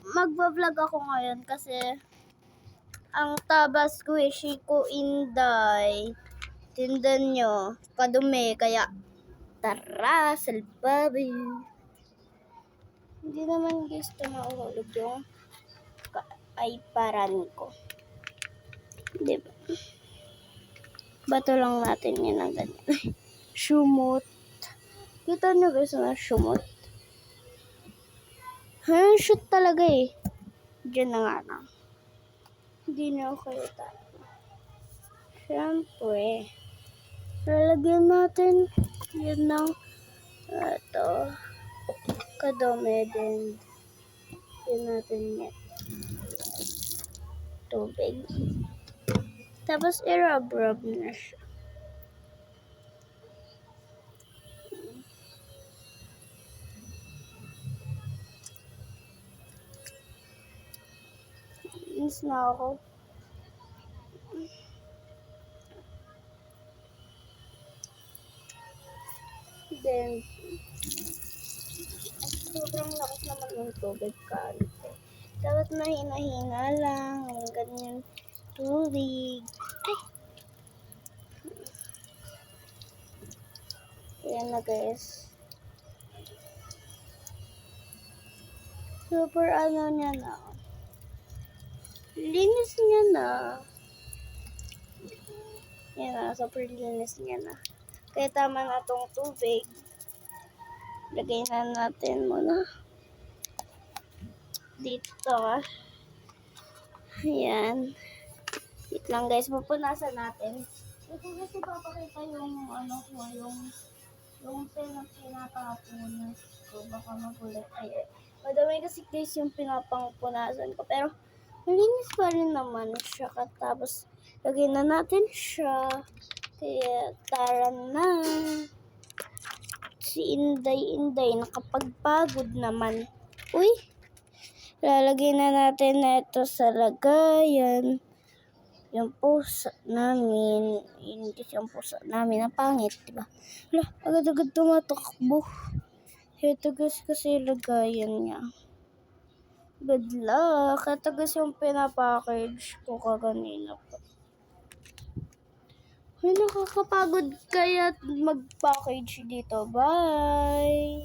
magbablog ako ngayon kasi ang tabas ko Shiko Inday. Tindan nyo, kadumi, kaya tara, salbabi. Hindi naman gusto mahulog yung iParan ko. Diba? Bato lang natin yun ng ganyan. Shumot. Kita nyo guys na shumot. Shoot talaga eh. Diyan na nga lang. Hindi na ako kita. Siyempre, lalagyan natin yun ng ito. Kadome din. Yun natin yan. Tubig. Tapos i-rub-rub na siya. Inis na ako. Then, sobrang lakas naman ng tubig kante. Dapat mahina-hina lang. Ganyan tubig. Ay! Ayan na guys. Super ano niya na. Linis niya na. Yan na, super linis niya na. Kaya tama na tong tubig. Lagay na natin muna dito. Ayan. Wait lang guys, pupunasan natin. Ito kasi papakita yung ano ko, yung pinapakapunas ko. Baka magulat kayo. Madami kasi guys yung pinapangpunasan ko. Pero malinis pa rin naman siya. Tapos lagay na natin siya. Kaya tara na. Si Inday nakapagpagod naman. Uy! Lalagay na natin na ito sa lagayan. Yung pusa namin. Yun kasi yung pusa namin. Ang pangit, diba? Wala, agad-agad tumatakbo. Ito guys kasi lagayan niya. Good luck. Ito guys yung pinapackage ko kaganina pa. Ay, nakakapagod kaya mag-package dito. Bye!